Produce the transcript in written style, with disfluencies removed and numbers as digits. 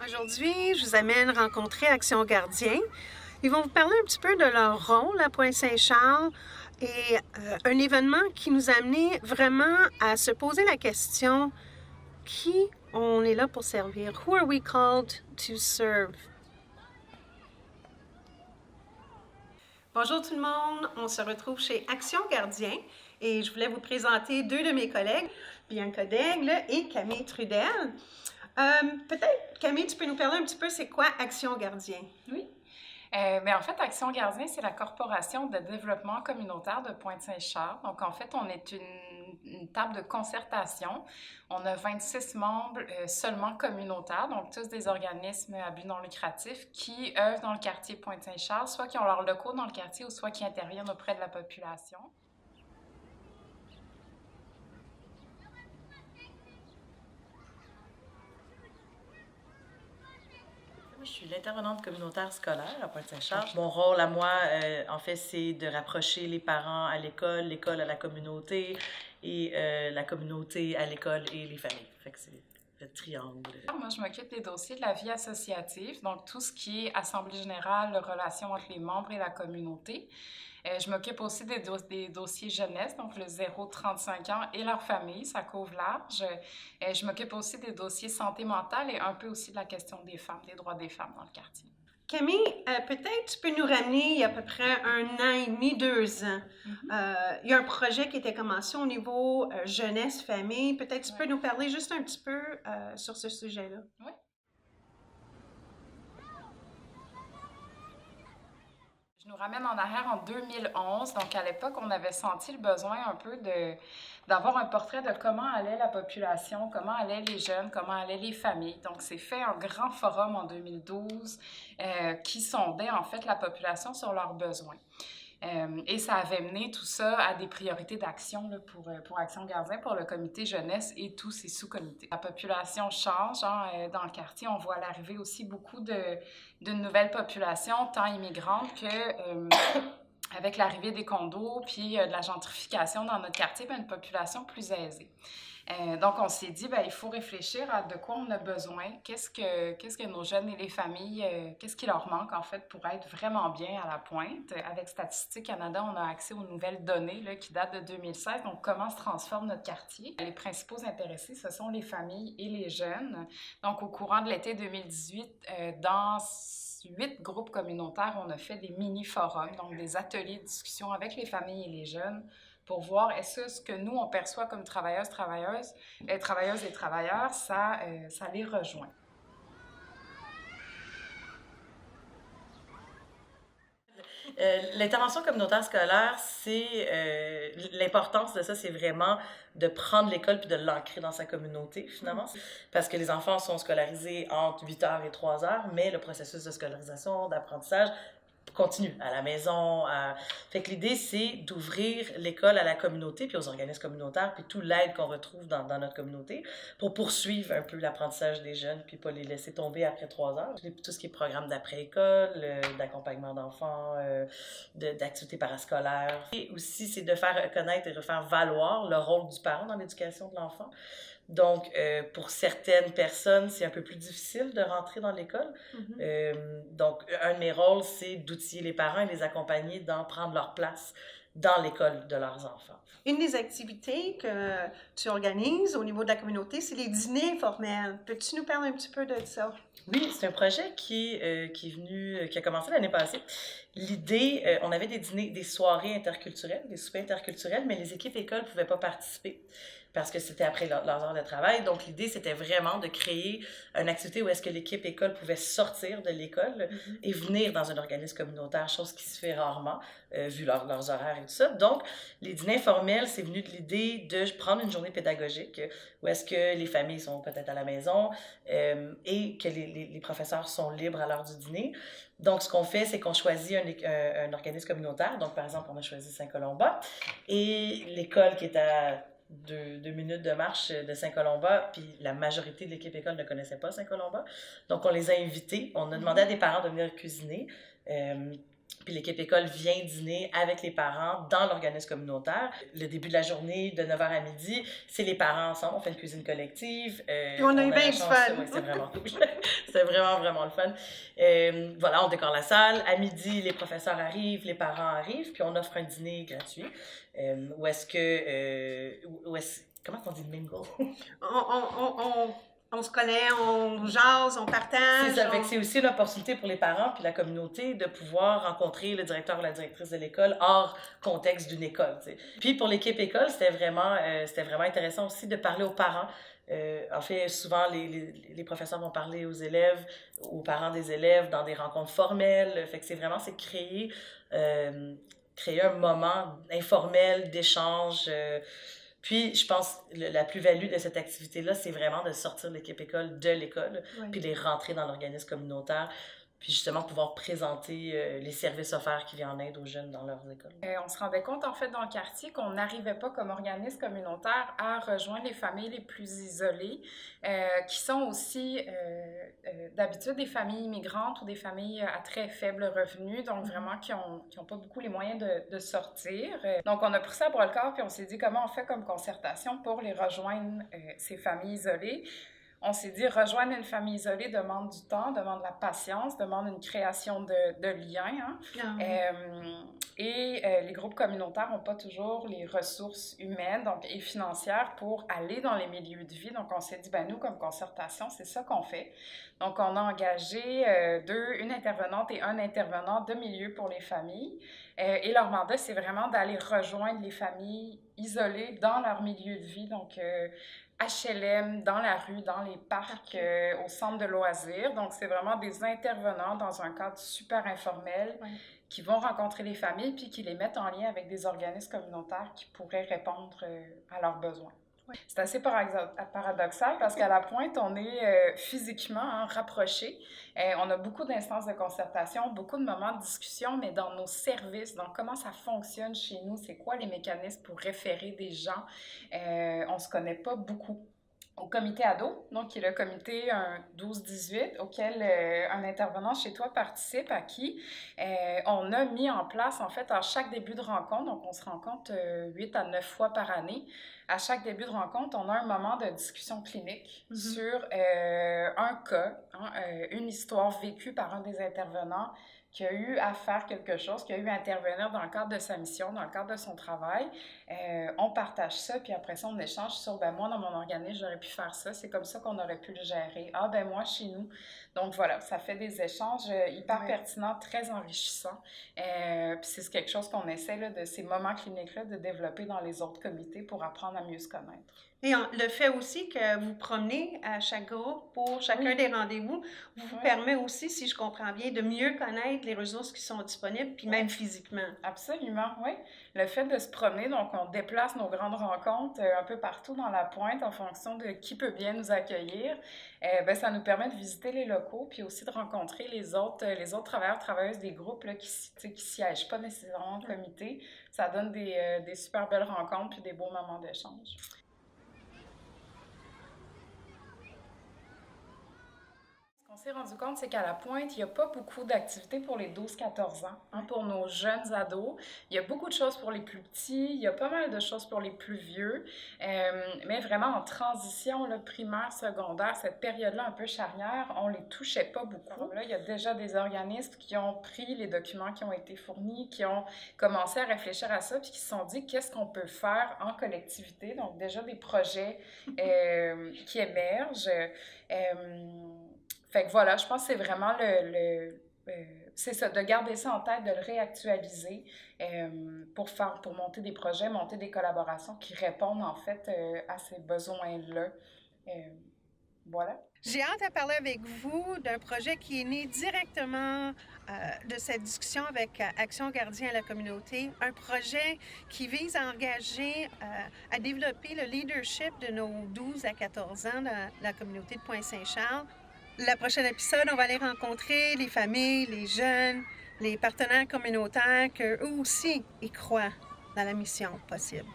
Aujourd'hui, je vous amène rencontrer Action Gardien. Ils vont vous parler un petit peu de leur rôle à Pointe-Saint-Charles et un événement qui nous a amené vraiment à se poser la question qui on est là pour servir? Who are we called to serve? Bonjour tout le monde, on se retrouve chez Action Gardien et je voulais vous présenter deux de mes collègues, Bianca Daigle et Camille Trudel. Peut-être, Camille, tu peux nous parler un petit peu, c'est quoi Action Gardien? Oui. En fait, Action Gardien, c'est la corporation de développement communautaire de Pointe-Saint-Charles. Donc, en fait, on est une table de concertation. On a 26 membres seulement communautaires, donc tous des organismes à but non lucratif qui œuvrent dans le quartier Pointe-Saint-Charles, soit qui ont leurs locaux dans le quartier ou soit qui interviennent auprès de la population. Je suis l'intervenante communautaire scolaire à Pointe-Saint-Charles. Mon rôle à moi, en fait, c'est de rapprocher les parents à l'école, l'école à la communauté et la communauté à l'école et les familles. Fait que c'est le triangle. Moi, je m'occupe des dossiers de la vie associative, donc tout ce qui est assemblée générale, relations entre les membres et la communauté. Je m'occupe aussi des dossiers jeunesse, donc le 0-35 ans et leur famille, ça couvre large. Je m'occupe aussi des dossiers santé mentale et un peu aussi de la question des femmes, des droits des femmes dans le quartier. Camille, peut-être tu peux nous ramener il y a à peu près 1 an et demi, 2 ans. Il y a un projet qui était commencé au niveau jeunesse, famille. Peut-être tu peux nous parler juste un petit peu sur ce sujet-là. Oui. Je nous ramène en arrière en 2011. Donc, à l'époque, on avait senti le besoin un peu d'avoir un portrait de comment allait la population, comment allaient les jeunes, comment allaient les familles. Donc, c'est fait un grand forum en 2012 qui sondait en fait la population sur leurs besoins. Et ça avait mené tout ça à des priorités d'action pour Action Gardien, pour le comité jeunesse et tous ses sous-comités. La population change dans le quartier. On voit l'arrivée aussi beaucoup d'une nouvelle population, tant immigrante que avec l'arrivée des condos puis de la gentrification dans notre quartier, une population plus aisée. Donc, on s'est dit, il faut réfléchir à de quoi on a besoin, qu'est-ce que nos jeunes et les familles, qu'est-ce qui leur manque en fait pour être vraiment bien à la pointe. Avec Statistique Canada, on a accès aux nouvelles données là, qui datent de 2016, donc comment se transforme notre quartier. Les principaux intéressés, ce sont les familles et les jeunes. Donc, au courant de l'été 2018, dans 8 groupes communautaires, on a fait des mini-forums, donc des ateliers de discussion avec les familles et les jeunes pour voir est-ce que ce que nous, on perçoit comme travailleuses et travailleurs, ça les rejoint. L'intervention communautaire scolaire, c'est l'importance de ça, c'est vraiment de prendre l'école puis de l'ancrer dans sa communauté, finalement. Parce que les enfants sont scolarisés entre 8h et 3h, mais le processus de scolarisation, d'apprentissage, continue à la maison. Fait que l'idée, c'est d'ouvrir l'école à la communauté, puis aux organismes communautaires, puis toute l'aide qu'on retrouve dans notre communauté, pour poursuivre un peu l'apprentissage des jeunes, puis pas les laisser tomber après 3 heures. Tout ce qui est programme d'après-école, d'accompagnement d'enfants, d'activités parascolaires. Et aussi, c'est de faire reconnaître et de faire valoir le rôle du parent dans l'éducation de l'enfant. Donc, pour certaines personnes, c'est un peu plus difficile de rentrer dans l'école. Donc, un de mes rôles, c'est d'outiller les parents et les accompagner dans prendre leur place dans l'école de leurs enfants. Une des activités que tu organises au niveau de la communauté, c'est les dîners informels. Peux-tu nous parler un petit peu de ça? Oui, c'est un projet qui a commencé l'année passée. L'idée, on avait des dîners, des soirées interculturelles, des soupers interculturels, mais les équipes écoles ne pouvaient pas participer parce que c'était après leurs heures de travail. Donc, l'idée, c'était vraiment de créer une activité où est-ce que l'équipe école pouvait sortir de l'école et venir dans un organisme communautaire, chose qui se fait rarement, vu leurs horaires et tout ça. Donc, les dîners informels, c'est venu de l'idée de prendre une journée pédagogique où est-ce que les familles sont peut-être à la maison et que les professeurs sont libres à l'heure du dîner. Donc, ce qu'on fait, c'est qu'on choisit un organisme communautaire. Donc, par exemple, on a choisi Saint-Colomba et l'école qui est à 2 minutes de marche de Saint-Colomba, puis la majorité de l'équipe école ne connaissait pas Saint-Colomba. Donc, on les a invités. On a demandé à des parents de venir cuisiner. Puis l'équipe école vient dîner avec les parents dans l'organisme communautaire. Le début de la journée, de 9h à midi, c'est les parents ensemble. On fait une cuisine collective. Puis on a eu bien du fun. Ouais, c'est vraiment cool. C'est vraiment, vraiment le fun. Voilà, on décore la salle. À midi, les professeurs arrivent, les parents arrivent, puis on offre un dîner gratuit. Comment on dit mingle? On se connaît, on jase, on partage. C'est ça, c'est aussi une opportunité pour les parents puis la communauté de pouvoir rencontrer le directeur ou la directrice de l'école hors contexte d'une école. T'sais. Puis pour l'équipe école, c'était vraiment intéressant aussi de parler aux parents. En fait, souvent, les professeurs vont parler aux élèves, aux parents des élèves dans des rencontres formelles. Fait que c'est créer un moment informel d'échange. Puis, je pense la plus-value de cette activité-là, c'est vraiment de sortir l'équipe école de l'école, puis les rentrer dans l'organisme communautaire, puis justement pouvoir présenter les services offerts qui viennent en aide aux jeunes dans leurs écoles. On se rendait compte, en fait, dans le quartier qu'on n'arrivait pas comme organisme communautaire à rejoindre les familles les plus isolées, qui sont aussi d'habitude des familles immigrantes ou des familles à très faible revenu, donc vraiment qui ont pas beaucoup les moyens de sortir. Donc, on a pris ça à bras-le-corps, puis on s'est dit comment on fait comme concertation pour les rejoindre, ces familles isolées. On s'est dit, rejoindre une famille isolée demande du temps, demande de la patience, demande une création de liens. Hein? Les groupes communautaires n'ont pas toujours les ressources humaines et financières pour aller dans les milieux de vie. Donc, on s'est dit, nous, comme concertation, c'est ça qu'on fait. Donc, on a engagé une intervenante et un intervenant de milieu pour les familles. Et leur mandat, c'est vraiment d'aller rejoindre les familles isolées dans leur milieu de vie. Donc, HLM, dans la rue, dans les parcs, au centre de loisirs. Donc, c'est vraiment des intervenants dans un cadre super informel qui vont rencontrer les familles puis qui les mettent en lien avec des organismes communautaires qui pourraient répondre à leurs besoins. C'est assez paradoxal parce qu'à la pointe, on est physiquement rapprochés. On a beaucoup d'instances de concertation, beaucoup de moments de discussion, mais dans nos services, dans comment ça fonctionne chez nous, c'est quoi les mécanismes pour référer des gens, on ne se connaît pas beaucoup. Au comité ado, donc qui est le comité 12-18, auquel un intervenant chez toi participe, à qui on a mis en place, en fait, à chaque début de rencontre, donc on se rencontre 8 à 9 fois par année, à chaque début de rencontre, on a un moment de discussion clinique sur un cas, une histoire vécue par un des intervenants qui a eu à faire quelque chose, qui a eu à intervenir dans le cadre de sa mission, dans le cadre de son travail. On partage ça, puis après ça, on échange sur, moi, dans mon organisme, j'aurais pu faire ça, c'est comme ça qu'on aurait pu le gérer. Moi, chez nous. Donc voilà, ça fait des échanges hyper pertinents, très enrichissants. Puis c'est quelque chose qu'on essaie, de ces moments cliniques-là, de développer dans les autres comités pour apprendre à mieux se connaître. Et le fait aussi que vous promenez à chaque groupe pour chacun des rendez-vous vous permet aussi, si je comprends bien, de mieux connaître les ressources qui sont disponibles, puis même physiquement. Absolument, oui. Le fait de se promener, donc on déplace nos grandes rencontres un peu partout dans la pointe en fonction de qui peut bien nous accueillir. Ça nous permet de visiter les locaux, puis aussi de rencontrer les autres travailleurs, travailleuses des groupes là, qui ne siègent pas nécessairement en comité. Ça donne des super belles rencontres puis des beaux moments d'échange. On s'est rendu compte, c'est qu'à la pointe, il n'y a pas beaucoup d'activités pour les 12-14 ans, pour nos jeunes ados. Il y a beaucoup de choses pour les plus petits, il y a pas mal de choses pour les plus vieux, mais vraiment en transition, là, primaire, secondaire, cette période-là un peu charnière, on ne les touchait pas beaucoup. Là, il y a déjà des organismes qui ont pris les documents qui ont été fournis, qui ont commencé à réfléchir à ça, puis qui se sont dit qu'est-ce qu'on peut faire en collectivité. Donc déjà des projets qui émergent. Fait que voilà, je pense que c'est vraiment c'est ça, de garder ça en tête, de le réactualiser pour monter des projets, monter des collaborations qui répondent en fait à ces besoins-là. Voilà. J'ai hâte à parler avec vous d'un projet qui est né directement de cette discussion avec Action Gardien à la communauté, un projet qui vise à engager, à développer le leadership de nos 12 à 14 ans dans la communauté de Pointe-Saint-Charles. Le prochain épisode, on va aller rencontrer les familles, les jeunes, les partenaires communautaires, qu'eux aussi y croient dans la mission possible.